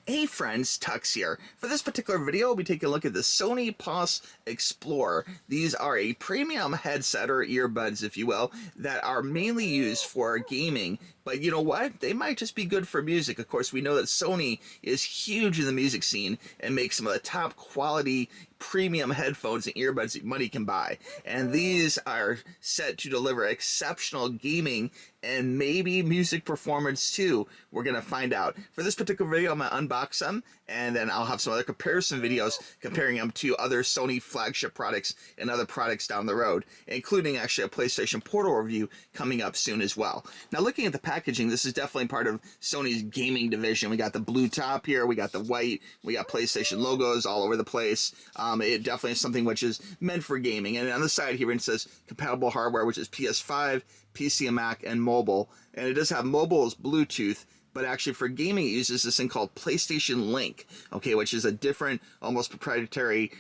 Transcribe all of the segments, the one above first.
Hey friends, TUXX here. For this particular video, we'll be taking a look at the Sony POS Explorer. These are a premium headset, or earbuds if you will, that are mainly used for gaming. But you know what? They might just be good for music. Of course, we know that Sony is huge in the music scene and makes some of the top quality premium headphones and earbuds that money can buy. And these are set to deliver exceptional gaming and maybe music performance too. We're going to find out. For this particular video, I'm going to unbox them, and then I'll have some other comparison videos comparing them to other Sony flagship products and other products down the road, including actually a PlayStation Portal review coming up soon as well. Now, looking at the packaging, this is definitely part of Sony's gaming division. We got the blue top here, we got the white, we got PlayStation logos all over the place. It definitely is something which is meant for gaming. And on the side here it says compatible hardware, which is PS5, PC and Mac, and mobile. And it does have mobile as Bluetooth, but actually for gaming it uses this thing called PlayStation Link, okay, which is a different, almost proprietary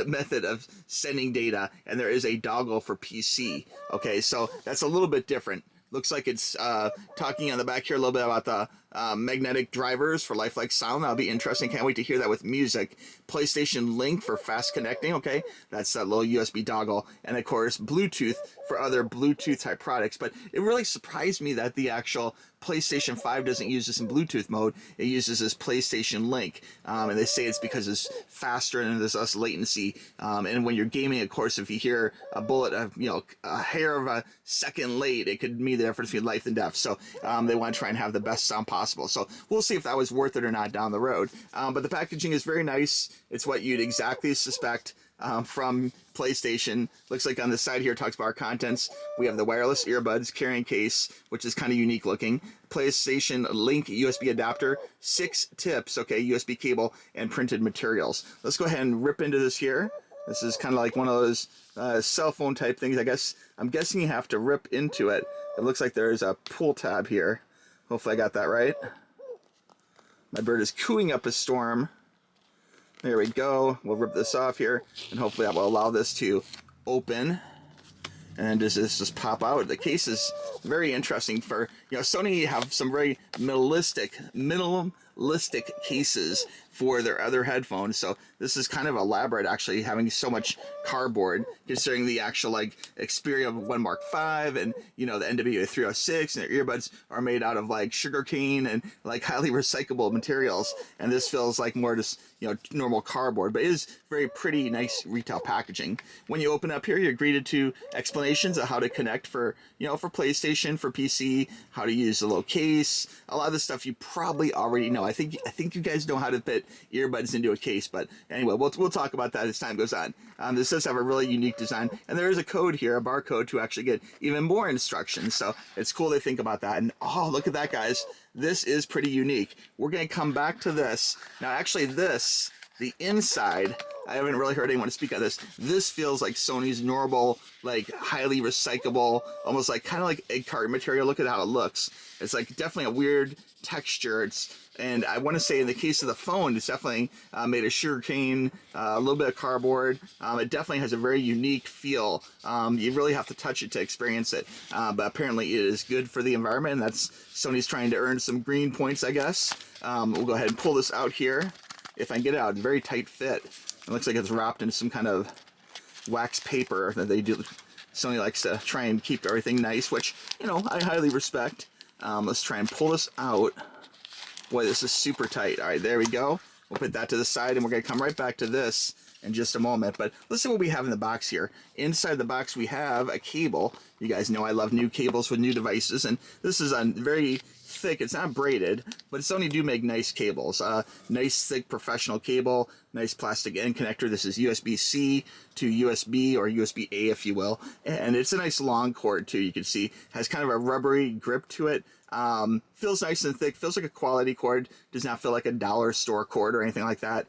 method of sending data, and there is a dongle for PC, okay, so that's a little bit different. Looks like it's talking on the back here a little bit about the magnetic drivers for lifelike sound. That'll be interesting. Can't wait to hear that with music. PlayStation Link for fast connecting. Okay, that's that little USB dongle. And of course, Bluetooth for other Bluetooth type products. But it really surprised me that the actual PlayStation 5 doesn't use this in Bluetooth mode. It uses this PlayStation Link. And they say it's because it's faster and there's less latency. And when you're gaming, of course, if you hear a bullet, a hair of a second late, it could mean the difference between life and death. So they want to try and have the best sound possible. So we'll see if that was worth it or not down the road. But the packaging is very nice. It's what you'd exactly suspect from PlayStation. Looks like on the side here it talks about our contents. We have the wireless earbuds carrying case, which is kind of unique looking. PlayStation Link USB adapter, 6 tips, okay, USB cable, and printed materials. Let's go ahead and rip into this here. This is kind of like one of those cell phone type things. I'm guessing you have to rip into it. It looks like there's a pull tab here. Hopefully I got that right. My bird is cooing up a storm. There we go. We'll rip this off here, and hopefully that will allow this to open. And then does this just pop out? The case is very interesting. For Sony have some very minimalistic cases for their other headphones, so this is kind of elaborate, actually, having so much cardboard, considering the actual Xperia 1 Mark V and the NWA 306, and their earbuds are made out of sugarcane and highly recyclable materials, and this feels like more just normal cardboard, but it is very pretty nice retail packaging. When you open up here, you're greeted to explanations of how to connect for for PlayStation, for PC, how to use the little case. A lot of the stuff you probably already know. I think you guys know how to fit earbuds into a case, but anyway, we'll talk about that as time goes on. This does have a really unique design, and there is a code here, a barcode, to actually get even more instructions, so it's cool they think about that. And oh, look at that, guys. This is pretty unique. We're going to come back to this. Now, actually, the inside, I haven't really heard anyone speak on this. This feels like Sony's normal, highly recyclable, almost kind of like egg carton material. Look at how it looks. It's definitely a weird texture. And I want to say in the case of the phone, it's definitely made of sugarcane, a little bit of cardboard. It definitely has a very unique feel. You really have to touch it to experience it. But apparently it is good for the environment, and that's Sony's trying to earn some green points, I guess. We'll go ahead and pull this out here. If I can get it out, it's a very tight fit. It looks like it's wrapped in some kind of wax paper that they do. Sony likes to try and keep everything nice, which, I highly respect. Let's try and pull this out. Boy, this is super tight. All right, there we go. We'll put that to the side, and we're going to come right back to this in just a moment. But let's see what we have in the box here. Inside the box, we have a cable. You guys know I love new cables with new devices, and this is a very thick. It's not braided, but Sony do make nice cables. Nice thick professional cable, nice plastic end connector. This is USB-C to USB, or USB-A if you will, and it's a nice long cord too. You can see has kind of a rubbery grip to it. Feels nice and thick, feels like a quality cord, does not feel like a dollar store cord or anything like that.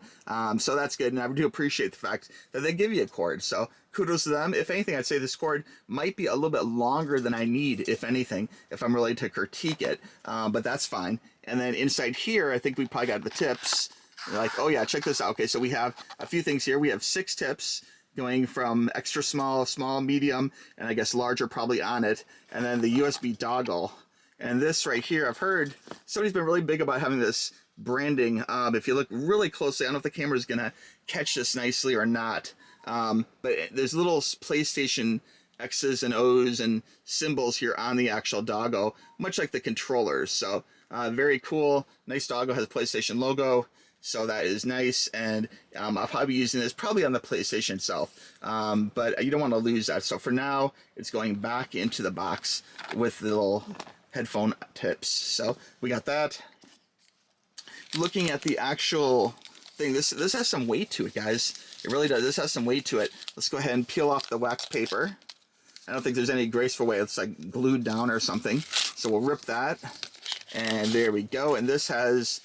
So that's good, and I do appreciate the fact that they give you a cord, so kudos to them. If anything, I'd say this cord might be a little bit longer than I need, if anything, if I'm really to critique it, but that's fine. And then inside here, I think we probably got the tips. Oh yeah, check this out. Okay, so we have a few things here. We have 6 tips, going from extra small, small, medium, and I guess larger probably on it, and then the USB dongle. And this right here, I've heard Sony's been really big about having this branding. If you look really closely, I don't know if the camera is going to catch this nicely or not, but there's little PlayStation X's and O's and symbols here on the actual doggo, much like the controllers. So very cool. Nice doggo, has a PlayStation logo. So that is nice, and I'll probably be using this probably on the PlayStation itself, but you don't want to lose that. So for now, it's going back into the box with the little headphone tips. So we got that. Looking at the actual thing, this has some weight to it, guys. It really does. This has some weight to it. Let's go ahead and peel off the wax paper. I don't think there's any graceful way. It's like glued down or something. So we'll rip that, and there we go. And this has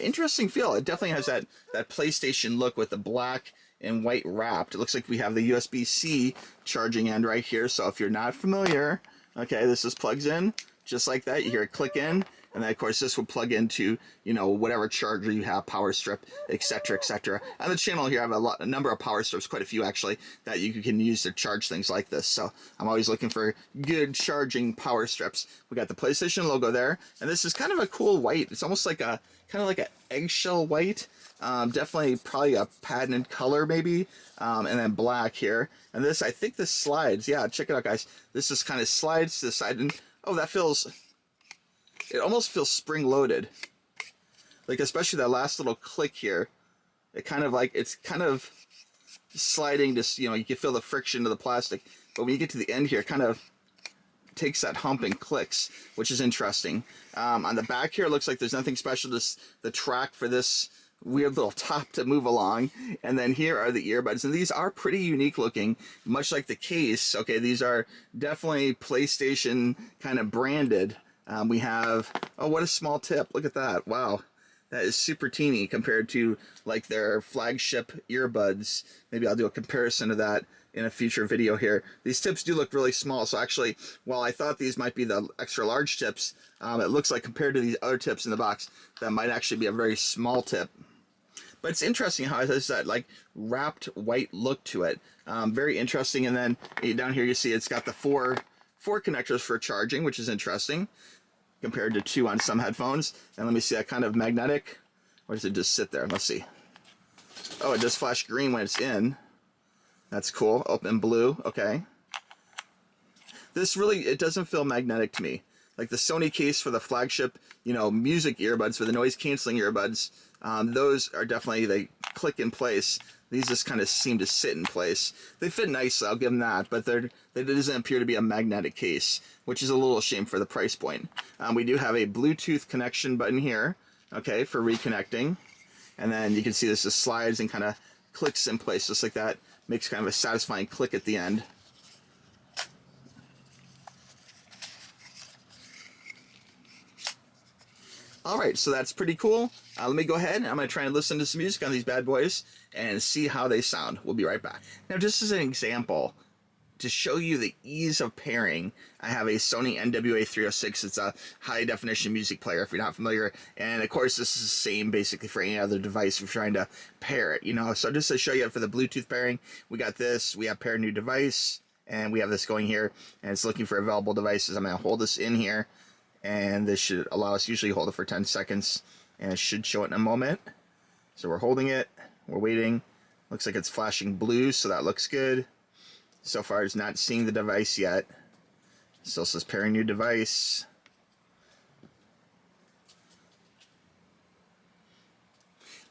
interesting feel. It definitely has that PlayStation look with the black and white wrapped. It looks like we have the USB-C charging end right here. So if you're not familiar, okay, this just plugs in just like that. You hear it click in, and then of course this will plug into, you know, whatever charger you have, power strip, etc., etc. On the channel here, I have a number of power strips, quite a few actually, that you can use to charge things like this. So I'm always looking for good charging power strips. We got the PlayStation logo there, and this is kind of a cool white. It's almost like a kind of like an eggshell white. Definitely probably a patented color maybe, and then black here. And this, I think this slides. Yeah, check it out, guys. This just kind of slides to the side, and oh, that feels, it almost feels spring-loaded. Like, especially that last little click here. It kind of like, it's kind of sliding, just, you know, you can feel the friction of the plastic. But when you get to the end here, it kind of takes that hump and clicks, which is interesting. On the back here, it looks like there's nothing special, just the track for this weird little top to move along. And then here are the earbuds, and these are pretty unique looking, much like the case. Okay, these are definitely PlayStation kind of branded. We have, oh, what a small tip. Look at that. Wow. That is super teeny compared to like their flagship earbuds. Maybe I'll do a comparison of that in a future video here. These tips do look really small. So actually, while I thought these might be the extra large tips, it looks like compared to these other tips in the box, that might actually be a very small tip. But it's interesting how it has that like wrapped white look to it. Very interesting. And then down here you see it's got the four connectors for charging, which is interesting compared to 2 on some headphones. And let me see that kind of magnetic. Or does it just sit there? Let's see. Oh, it does flash green when it's in. That's cool. Open blue. Okay. This really, it doesn't feel magnetic to me. Like the Sony case for the flagship, you know, music earbuds, for the noise canceling earbuds, those are definitely, they click in place. These just kind of seem to sit in place. They fit nicely, I'll give them that, but it doesn't appear to be a magnetic case, which is a little shame for the price point. We do have a Bluetooth connection button here, okay, for reconnecting. And then you can see this just slides and kind of clicks in place just like that. Makes kind of a satisfying click at the end. All right, so that's pretty cool. Let me go ahead and I'm going to try and listen to some music on these bad boys and see how they sound. We'll be right back. Now, just as an example, to show you the ease of pairing, I have a Sony NWA306. It's a high-definition music player, if you're not familiar. And, of course, this is the same, basically, for any other device if you're trying to pair it, you know. So just to show you for the Bluetooth pairing, we got this. We have pair new device, and we have this going here. And it's looking for available devices. I'm going to hold this in here. And this should allow us, usually hold it for 10 seconds, and it should show it in a moment. So we're holding it, we're waiting. Looks like it's flashing blue, so that looks good. So far, it's not seeing the device yet. Still says pairing new device.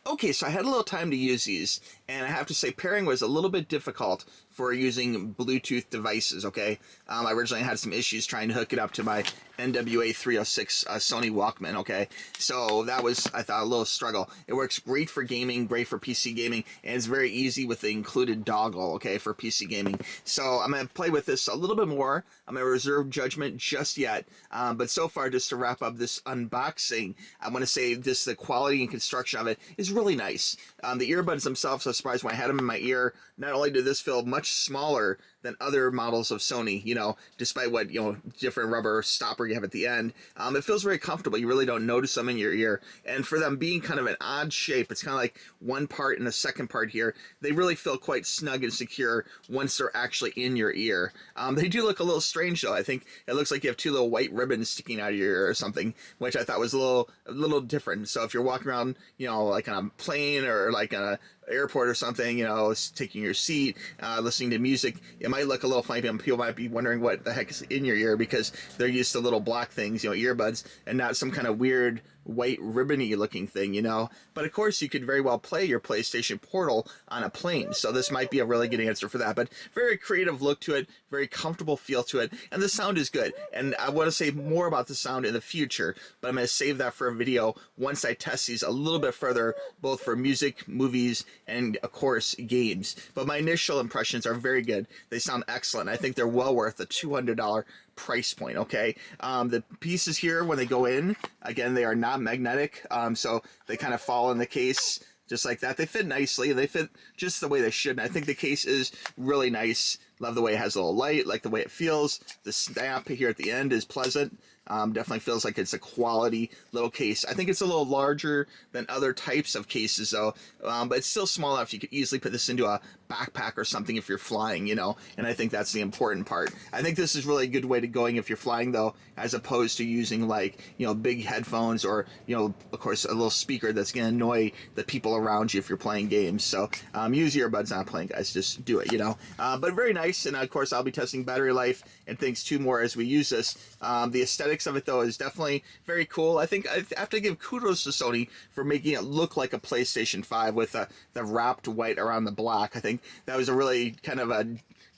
Okay, so I had a little time to use these, and I have to say pairing was a little bit difficult for using Bluetooth devices, okay? I originally had some issues trying to hook it up to my NWA306 Sony Walkman, okay? So that was, I thought, a little struggle. It works great for gaming, great for PC gaming, and it's very easy with the included dongle, okay, for PC gaming. So I'm going to play with this a little bit more. I'm going to reserve judgment just yet, but so far, just to wrap up this unboxing, I want to say this, the quality and construction of it is really nice. The earbuds themselves, I was surprised when I had them in my ear. Not only did this feel much smaller than other models of Sony, you know, despite what, you know, different rubber stopper you have at the end. It feels very comfortable. You really don't notice them in your ear. And for them being kind of an odd shape, it's kind of like one part and a second part here, they really feel quite snug and secure once they're actually in your ear. They do look a little strange though. I think it looks like you have two little white ribbons sticking out of your ear or something, which I thought was a little different. So if you're walking around, you know, like on a plane or like on a airport or something, you know, taking your seat, listening to music, it might look a little funny. People might be wondering what the heck is in your ear because they're used to little black things, you know, earbuds, and not some kind of weird white ribbony looking thing, you know. But of course you could very well play your PlayStation Portal on a plane, so this might be a really good answer for that. But very creative look to it, very comfortable feel to it, and the sound is good. And I want to say more about the sound in the future, but I'm going to save that for a video once I test these a little bit further, both for music, movies, and of course games. But my initial impressions are very good. They sound excellent. I think they're well worth the $200 price point. Okay, the pieces here, when they go in, again, they are not magnetic, so they kind of fall in the case just like that. They fit nicely. They fit just the way they should, and I think the case is really nice. Love the way it has a little light, like the way it feels. The snap here at the end is pleasant. Definitely feels like it's a quality little case. I think it's a little larger than other types of cases though, but it's still small enough you could easily put this into a backpack or something if you're flying, you know, and I think that's the important part. I think this is really a good way to going if you're flying though, as opposed to using like, you know, big headphones or, you know, of course a little speaker that's going to annoy the people around you if you're playing games. So use earbuds not playing, guys, just do it, you know. But very nice, and of course I'll be testing battery life and things too more as we use this. The aesthetics of it though is definitely very cool. I think I have to give kudos to Sony for making it look like a PlayStation 5 with the wrapped white around the black. I think that was a really kind of a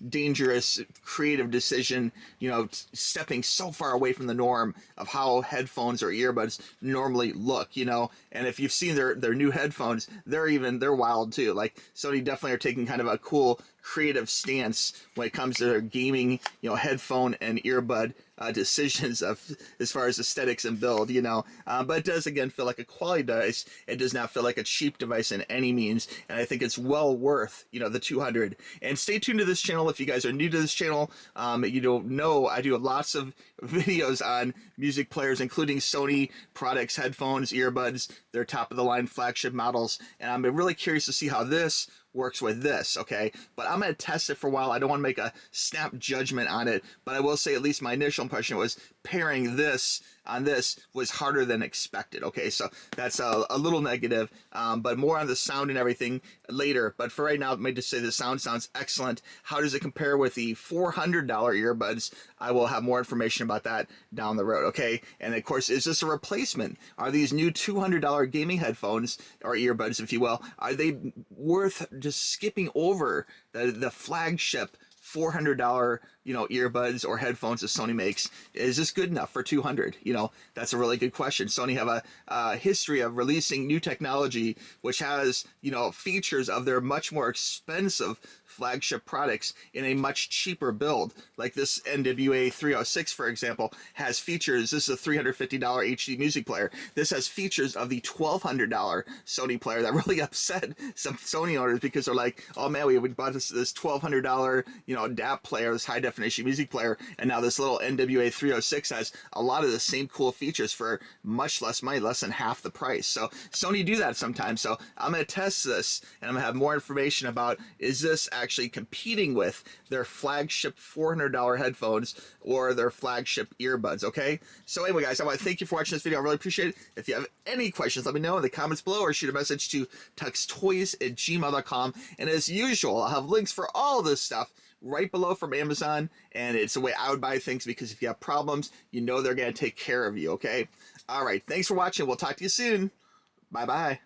dangerous creative decision, you know, stepping so far away from the norm of how headphones or earbuds normally look, you know. And if you've seen their new headphones, they're wild too. Like Sony definitely are taking kind of a cool creative stance when it comes to their gaming, you know, headphone and earbud decisions of as far as aesthetics and build, you know. But it does again feel like a quality device. It does not feel like a cheap device in any means, and I think it's well worth, you know, the $200. And stay tuned to this channel if you guys are new to this channel. You don't know, I do lots of videos on music players, including Sony products, headphones, earbuds, their top of the line flagship models, and I'm really curious to see how this works with this, okay? But I'm going to test it for a while. I don't want to make a snap judgment on it, but I will say at least my initial impression was pairing this on this was harder than expected, okay? So that's a little negative, but more on the sound and everything later. But for right now, let me just say the sound sounds excellent. How does it compare with the $400 earbuds? I will have more information about that down the road, okay? And of course, is this a replacement? Are these new $200 gaming headphones, or earbuds, if you will, are they worth just skipping over the flagship $400, you know, earbuds or headphones that Sony makes? Is this good enough for $200? You know, that's a really good question. Sony have a history of releasing new technology which has, you know, features of their much more expensive flagship products in a much cheaper build. Like this NWA 306, for example, has features. This is a $350 HD music player. This has features of the $1,200 Sony player that really upset some Sony owners because they're like, oh man, we bought this $1,200, you know, DAP player, this high definition music player, and now this little NWA 306 has a lot of the same cool features for much less money, less than half the price. So Sony do that sometimes. So I'm going to test this, and I'm going to have more information about, is this actually competing with their flagship $400 headphones or their flagship earbuds, okay? So anyway, guys, I want to thank you for watching this video. I really appreciate it. If you have any questions, let me know in the comments below or shoot a message to tuxtoys@gmail.com. And as usual, I'll have links for all of this stuff right below from Amazon, and it's the way I would buy things, because if you have problems, you know they're going to take care of you, okay? All right, thanks for watching. We'll talk to you soon. Bye-bye.